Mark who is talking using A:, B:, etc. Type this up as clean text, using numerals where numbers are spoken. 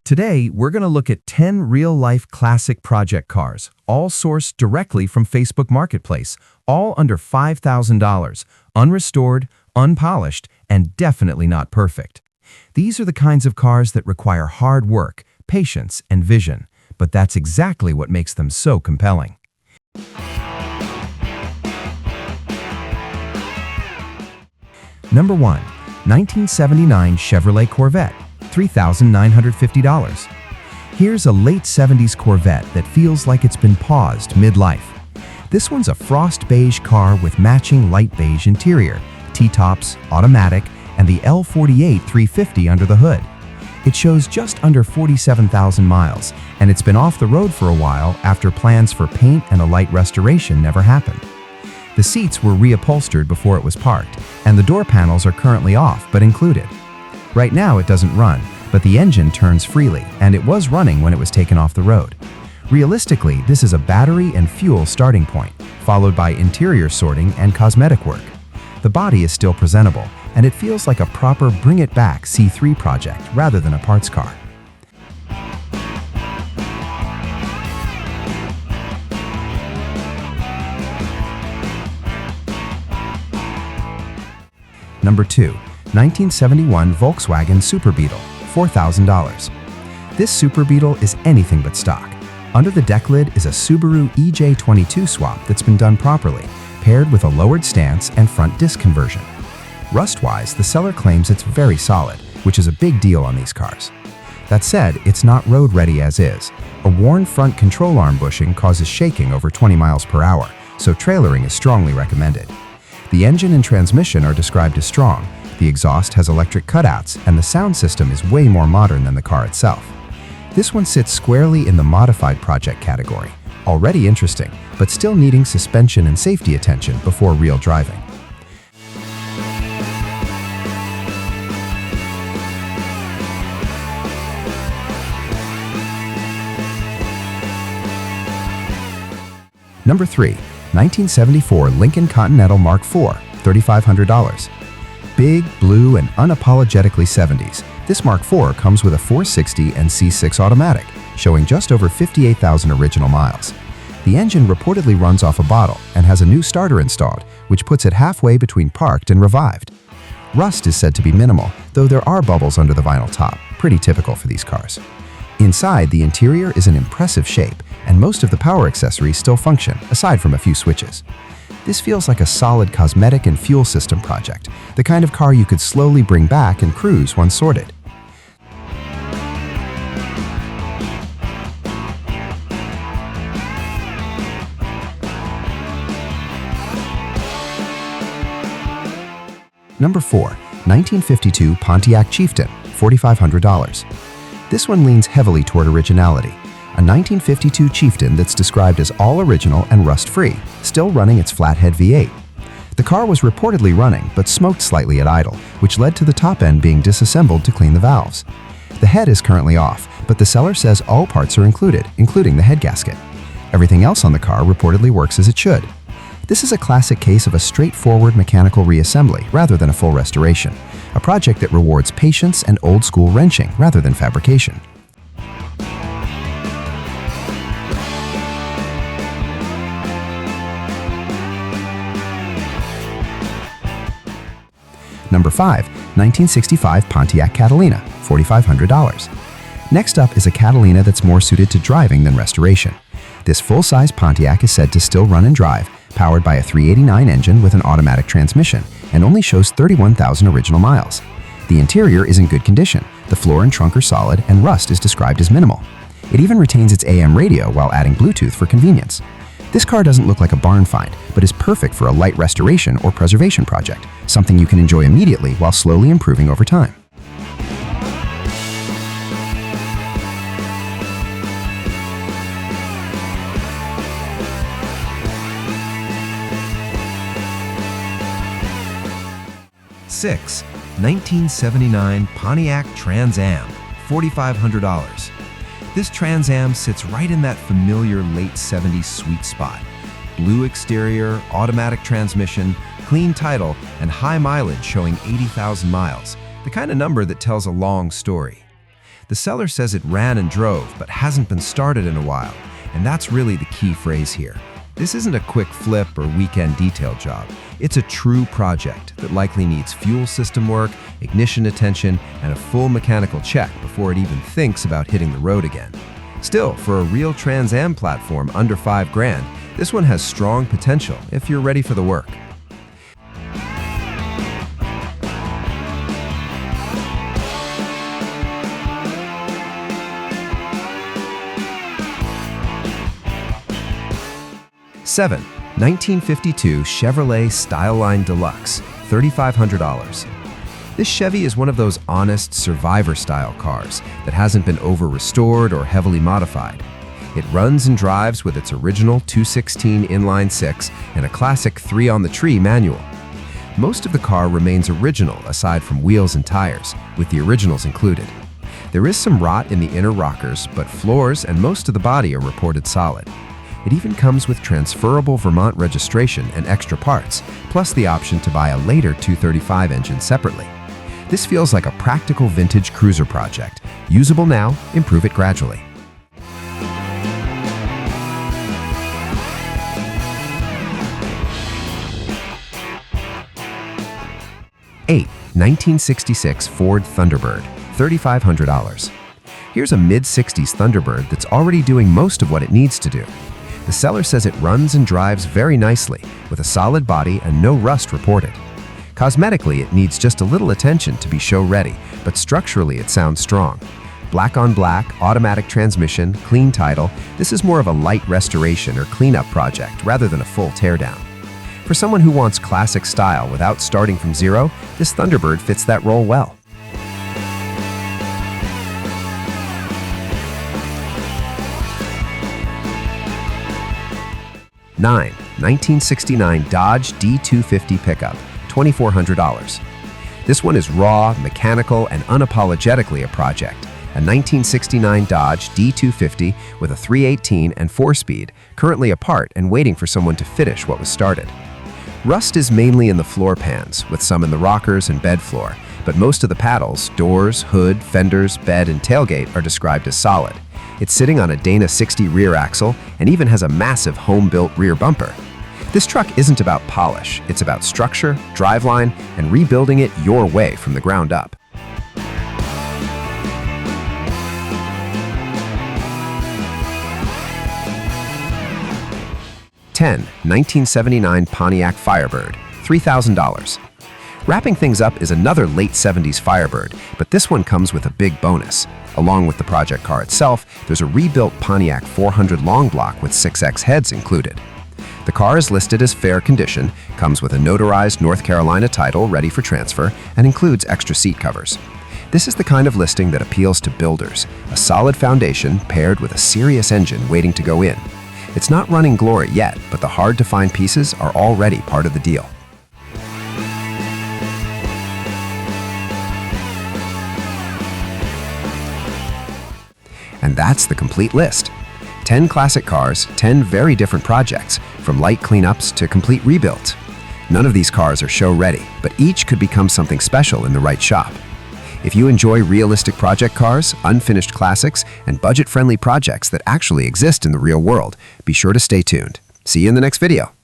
A: Today, we're going to look at 10 real-life classic project cars, all sourced directly from Facebook Marketplace, all under $5,000, unrestored, unpolished, and definitely not perfect. These are the kinds of cars that require hard work, patience, and vision, but that's exactly what makes them so compelling. Number 1. 1979 Chevrolet Corvette, $3,950. Here's a late 70s Corvette that feels like it's been paused mid-life. This one's a frost beige car with matching light beige interior, T-tops, automatic, and the L48 350 under the hood. It shows just under 47,000 miles, and it's been off the road for a while after plans for paint and a light restoration never happened. The seats were reupholstered before it was parked, and the door panels are currently off but included. Right now it doesn't run, but the engine turns freely, and it was running when it was taken off the road. Realistically, this is a battery and fuel starting point, followed by interior sorting and cosmetic work. The body is still presentable, and it feels like a proper bring-it-back C3 project rather than a parts car. Number 2. 1971 Volkswagen Super Beetle, $4,000. This Super Beetle is anything but stock. Under the deck lid is a Subaru EJ22 swap that's been done properly, paired with a lowered stance and front disc conversion. Rust-wise, the seller claims it's very solid, which is a big deal on these cars. That said, it's not road-ready as is. A worn front control arm bushing causes shaking over 20 miles per hour, so trailering is strongly recommended. The engine and transmission are described as strong, the exhaust has electric cutouts, and the sound system is way more modern than the car itself. This one sits squarely in the modified project category, already interesting, but still needing suspension and safety attention before real driving. Number 3. 1974 Lincoln Continental Mark IV, $3,500. Big, blue, and unapologetically 70s, this Mark IV comes with a 460 and C6 automatic, showing just over 58,000 original miles. The engine reportedly runs off a bottle and has a new starter installed, which puts it halfway between parked and revived. Rust is said to be minimal, though there are bubbles under the vinyl top, pretty typical for these cars. Inside, the interior is in impressive shape, and most of the power accessories still function, aside from a few switches. This feels like a solid cosmetic and fuel system project, the kind of car you could slowly bring back and cruise once sorted. Number 4. 1952 Pontiac Chieftain, $4,500. This one leans heavily toward originality. A 1952 Chieftain that's described as all original and rust-free, still running its flathead V8. The car was reportedly running, but smoked slightly at idle, which led to the top end being disassembled to clean the valves. The head is currently off, but the seller says all parts are included, including the head gasket. Everything else on the car reportedly works as it should. This is a classic case of a straightforward mechanical reassembly rather than a full restoration, a project that rewards patience and old-school wrenching rather than fabrication. Number 5. 1965 Pontiac Catalina, $4,500. Next up is a Catalina that's more suited to driving than restoration. This full-size Pontiac is said to still run and drive, powered by a 389 engine with an automatic transmission, and only shows 31,000 original miles. The interior is in good condition, the floor and trunk are solid, and rust is described as minimal. It even retains its AM radio while adding Bluetooth for convenience. This car doesn't look like a barn find, but is perfect for a light restoration or preservation project, something you can enjoy immediately while slowly improving over time. Six. 1979 Pontiac Trans Am, $4,500. This Trans Am sits right in that familiar late 70s sweet spot. Blue exterior, automatic transmission, clean title, and high mileage showing 80,000 miles, the kind of number that tells a long story. The seller says it ran and drove, but hasn't been started in a while, and that's really the key phrase here. This isn't a quick flip or weekend detail job. It's a true project that likely needs fuel system work, ignition attention, and a full mechanical check before it even thinks about hitting the road again. Still, for a real Trans Am platform under $5,000, this one has strong potential if you're ready for the work. Seven, 1952 Chevrolet Styleline Deluxe, $3,500. This Chevy is one of those honest survivor-style cars that hasn't been over-restored or heavily modified. It runs and drives with its original 216 inline-six and a classic 3-on-the-tree manual. Most of the car remains original aside from wheels and tires, with the originals included. There is some rot in the inner rockers, but floors and most of the body are reported solid. It even comes with transferable Vermont registration and extra parts, plus the option to buy a later 235 engine separately. This feels like a practical vintage cruiser project. Usable now, improve it gradually. 8, 1966 Ford Thunderbird, $3,500. Here's a mid-60s Thunderbird that's already doing most of what it needs to do. The seller says it runs and drives very nicely, with a solid body and no rust reported. Cosmetically, it needs just a little attention to be show-ready, but structurally it sounds strong. Black on black, automatic transmission, clean title, this is more of a light restoration or cleanup project rather than a full teardown. For someone who wants classic style without starting from zero, this Thunderbird fits that role well. 9, 1969 Dodge D250 pickup, $2,400. This one is raw, mechanical, and unapologetically a project. A 1969 Dodge D250 with a 318 and 4-speed, currently apart and waiting for someone to finish what was started. Rust is mainly in the floor pans, with some in the rockers and bed floor, but most of the paddles, doors, hood, fenders, bed, and tailgate are described as solid. It's sitting on a Dana 60 rear axle and even has a massive home-built rear bumper. This truck isn't about polish, it's about structure, driveline, and rebuilding it your way from the ground up. 10, 1979 Pontiac Firebird, $3,000. Wrapping things up is another late 70s Firebird, but this one comes with a big bonus. Along with the project car itself, there's a rebuilt Pontiac 400 long block with 6X heads included. The car is listed as fair condition, comes with a notarized North Carolina title ready for transfer, and includes extra seat covers. This is the kind of listing that appeals to builders, a solid foundation paired with a serious engine waiting to go in. It's not running glory yet, but the hard-to-find pieces are already part of the deal. And that's the complete list. 10 classic cars, 10 very different projects, from light cleanups to complete rebuilds. None of these cars are show-ready, but each could become something special in the right shop. If you enjoy realistic project cars, unfinished classics, and budget-friendly projects that actually exist in the real world, be sure to stay tuned. See you in the next video.